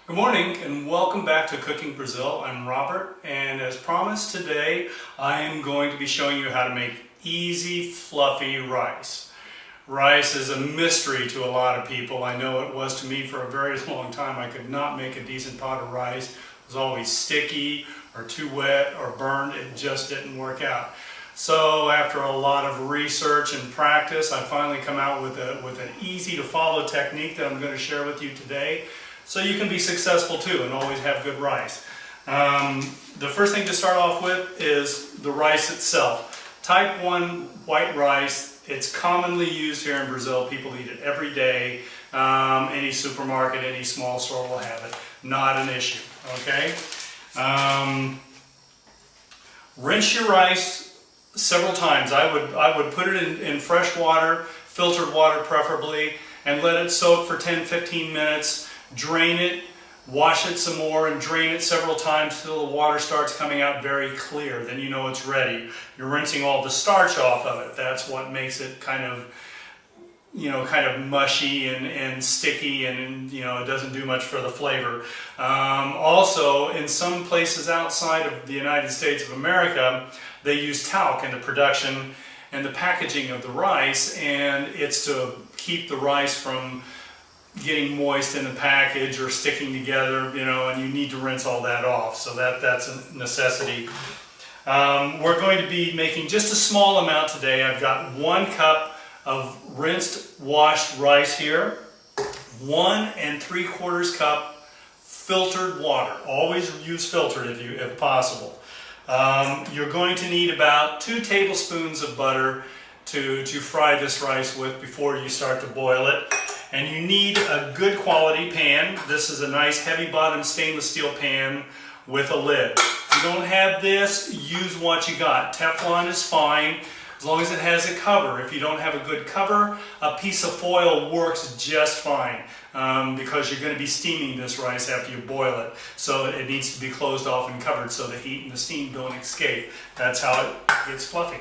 Good morning and welcome back to Cooking Brazil. I'm Robert, and as promised today I am going to be showing you how to make easy fluffy rice. Rice is a mystery to a lot of people. I know it was to me for a very long time. I could not make a decent pot of rice. It was always sticky or too wet or burned. It just didn't work out. So after a lot of research and practice, I finally come out with an easy to follow technique that I'm going to share with you today, so you can be successful too and always have good rice. The first thing to start off with is the rice itself. Type 1 white rice. It's commonly used here in Brazil. People eat it every day. Any supermarket, any small store will have it. Not an issue, okay? Rinse your rice several times. I would put it in fresh water, filtered water preferably, and let it soak for 10-15 minutes. Drain it, wash it some more, and drain it several times till the water starts coming out very clear. Then you know it's ready. You're rinsing all the starch off of it. That's what makes it kind of mushy and sticky, and it doesn't do much for the flavor. Also, in some places outside of the United States of America, they use talc in the production and the packaging of the rice, and it's to keep the rice from getting moist in the package or sticking together, and you need to rinse all that off. So that's a necessity. We're going to be making just a small amount today. I've got 1 cup of rinsed, washed rice here, 1 3/4 cup filtered water. Always use filtered if possible. You're going to need about 2 tablespoons of butter to fry this rice with before you start to boil it. And you need a good quality pan. This is a nice heavy bottom stainless steel pan with a lid. If you don't have this, use what you got. Teflon is fine as long as it has a cover. If you don't have a good cover, a piece of foil works just fine, because you're going to be steaming this rice after you boil it. So it needs to be closed off and covered so the heat and the steam don't escape. That's how it gets fluffy.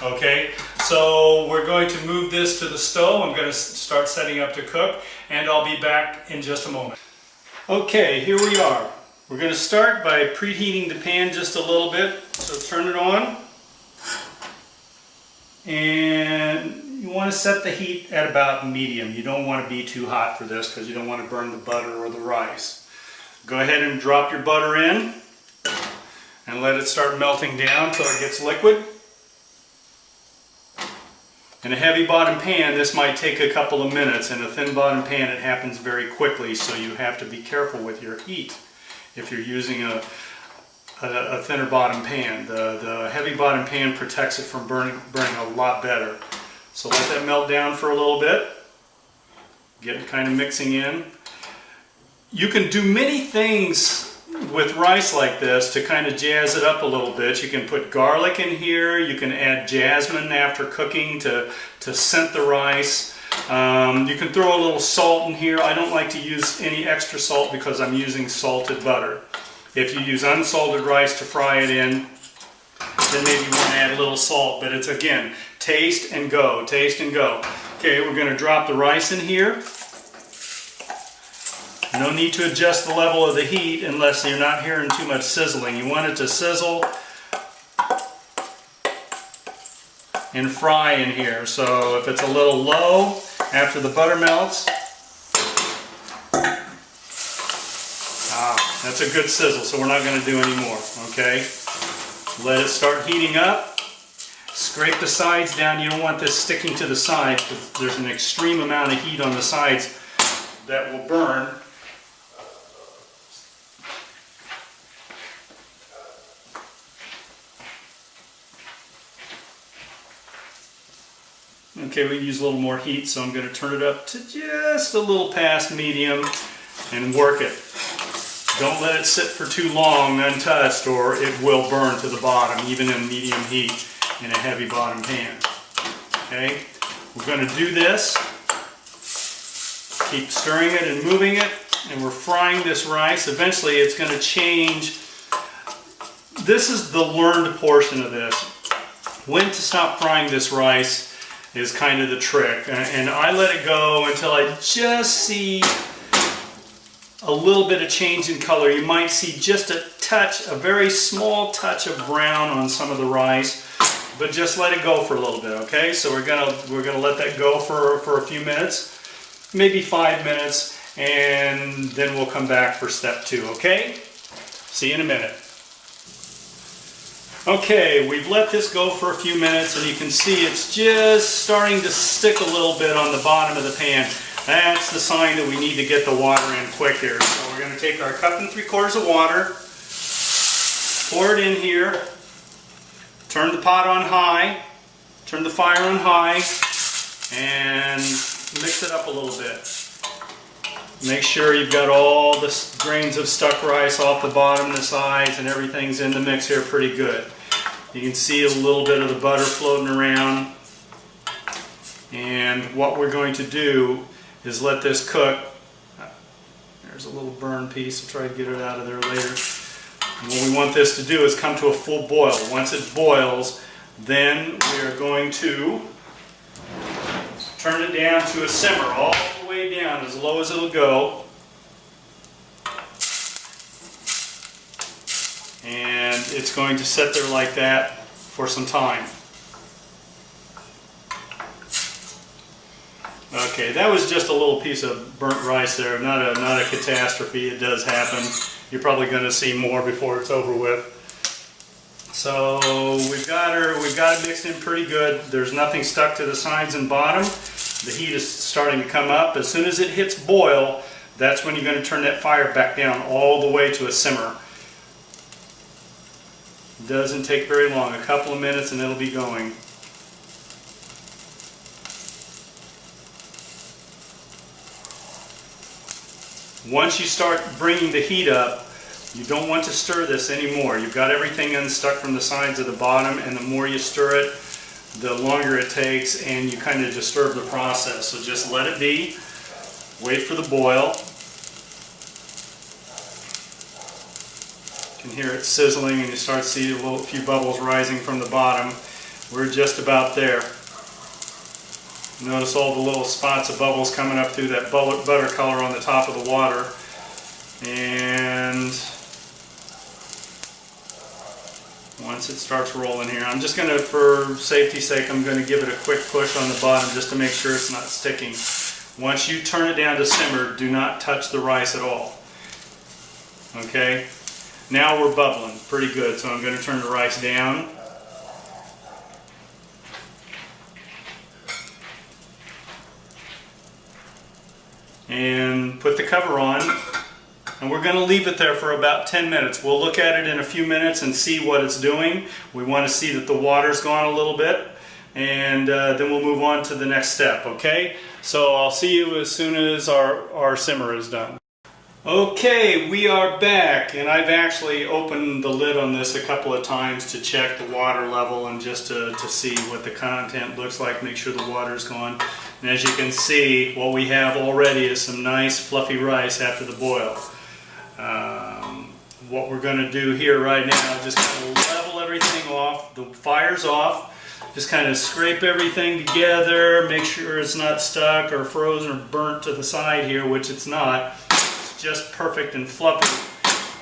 Okay, so we're going to move this to the stove. I'm going to start setting up to cook, and I'll be back in just a moment. Okay, here we are. We're going to start by preheating the pan just a little bit. So turn it on. And you want to set the heat at about medium. You don't want to be too hot for this because you don't want to burn the butter or the rice. Go ahead and drop your butter in and let it start melting down until it gets liquid. In a heavy bottom pan, this might take a couple of minutes. In a thin bottom pan, it happens very quickly, so you have to be careful with your heat if you're using a thinner bottom pan. The heavy bottom pan protects it from burning a lot better. So let that melt down for a little bit. Get it kind of mixing in. You can do many things with rice like this to kind of jazz it up a little bit. You can put garlic in here. You can add jasmine after cooking to scent the rice. You can throw a little salt in here. I don't like to use any extra salt because I'm using salted butter. If you use unsalted rice to fry it in, then maybe you want to add a little salt, but it's, again, taste and go, taste and go. Okay, we're going to drop the rice in here. No need to adjust the level of the heat unless you're not hearing too much sizzling. You want it to sizzle and fry in here. So if it's a little low after the butter melts, that's a good sizzle, so we're not going to do any more, okay? Let it start heating up. Scrape the sides down. You don't want this sticking to the sides because there's an extreme amount of heat on the sides that will burn. Okay, we use a little more heat, so I'm going to turn it up to just a little past medium and work it. Don't let it sit for too long untouched or it will burn to the bottom, even in medium heat in a heavy bottom pan. Okay, we're going to do this. Keep stirring it and moving it, and we're frying this rice. Eventually it's going to change. This is the learned portion of this. When to stop frying this rice is kind of the trick, and I let it go until I just see a little bit of change in color. You might see just a touch, a very small touch of brown on some of the rice, but just let it go for a little bit, okay? So we're gonna let that go for a few minutes, maybe 5 minutes, and then we'll come back for step 2, okay? See you in a minute. Okay, we've let this go for a few minutes, and you can see it's just starting to stick a little bit on the bottom of the pan. That's the sign that we need to get the water in quick here. So we're going to take our 1 3/4 of water, pour it in here, turn the pot on high, turn the fire on high, and mix it up a little bit. Make sure you've got all the grains of stuck rice off the bottom, the sides, and everything's in the mix here pretty good. You can see a little bit of the butter floating around. And what we're going to do is let this cook. There's a little burn piece. I'll try to get it out of there later. And what we want this to do is come to a full boil. Once it boils, then we are going to turn it down to a simmer, all the way down, as low as it'll go. And it's going to sit there like that for some time. Okay, that was just a little piece of burnt rice there, not a catastrophe. It does happen. You're probably going to see more before it's over with. So we've got it mixed in pretty good. There's nothing stuck to the sides and bottom. The heat is starting to come up. As soon as it hits boil, that's when you're going to turn that fire back down all the way to a simmer. Doesn't take very long, a couple of minutes and it'll be going. Once you start bringing the heat up, you don't want to stir this anymore. You've got everything unstuck from the sides of the bottom, and the more you stir it, the longer it takes, and you kind of disturb the process. So just let it be, wait for the boil. You can hear it sizzling, and you start to see a few bubbles rising from the bottom. We're just about there. Notice all the little spots of bubbles coming up through that butter color on the top of the water. And once it starts rolling here, I'm just going to, for safety's sake, I'm going to give it a quick push on the bottom just to make sure it's not sticking. Once you turn it down to simmer, do not touch the rice at all. Okay? Now we're bubbling pretty good, so I'm going to turn the rice down. And put the cover on, and we're going to leave it there for about 10 minutes. We'll look at it in a few minutes and see what it's doing. We want to see that the water's gone a little bit, and then we'll move on to the next step, okay? So I'll see you as soon as our simmer is done. Okay, we are back, and I've actually opened the lid on this a couple of times to check the water level and just to see what the content looks like, make sure the water's gone. And as you can see, what we have already is some nice fluffy rice after the boil. What we're going to do here right now is just kind of level everything off. The fire's off. Just kind of scrape everything together, make sure it's not stuck or frozen or burnt to the side here, which it's not. It's just perfect and fluffy.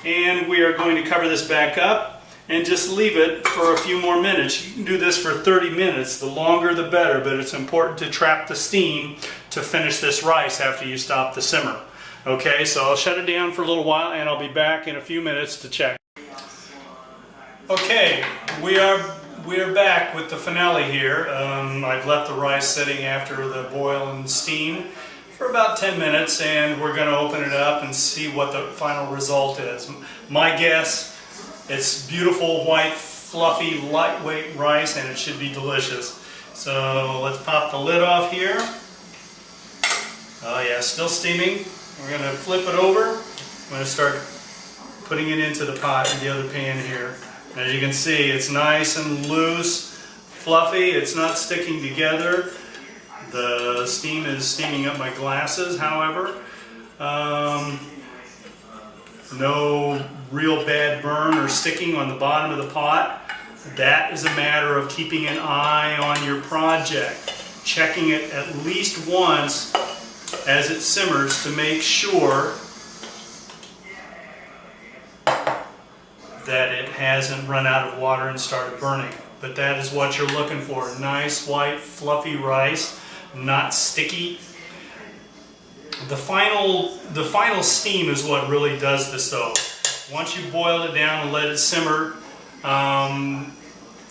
And we are going to cover this back up and just leave it for a few more minutes. You can do this for 30 minutes. The longer the better, but it's important to trap the steam to finish this rice after you stop the simmer. Okay, so I'll shut it down for a little while and I'll be back in a few minutes to check. Okay, we are back with the finale here. I've left the rice sitting after the boil and steam for about 10 minutes, and we're going to open it up and see what the final result is. My guess, it's beautiful, white, fluffy, lightweight rice, and it should be delicious. So let's pop the lid off here. Oh yeah, still steaming. We're going to flip it over. I'm going to start putting it into the pot in the other pan here. As you can see, it's nice and loose, fluffy. It's not sticking together. The steam is steaming up my glasses, however. No real bad burn or sticking on the bottom of the pot. That is a matter of keeping an eye on your project. Checking it at least once as it simmers to make sure that it hasn't run out of water and started burning. But that is what you're looking for. Nice, white, fluffy rice, not sticky. The final steam is what really does this though. Once you boil it down and let it simmer,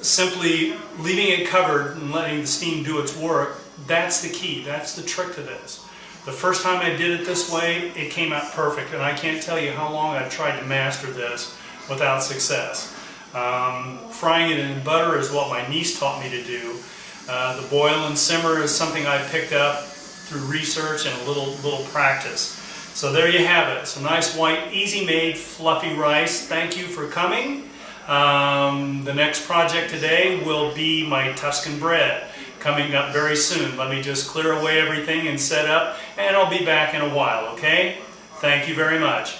simply leaving it covered and letting the steam do its work, that's the key, that's the trick to this. The first time I did it this way, it came out perfect, and I can't tell you how long I've tried to master this without success. Frying it in butter is what my niece taught me to do. The boil and simmer is something I picked up through research and a little practice. So there you have it. Some nice white, easy made, fluffy rice. Thank you for coming. The next project today will be my Tuscan bread, coming up very soon. Let me just clear away everything and set up, and I'll be back in a while, okay? Thank you very much.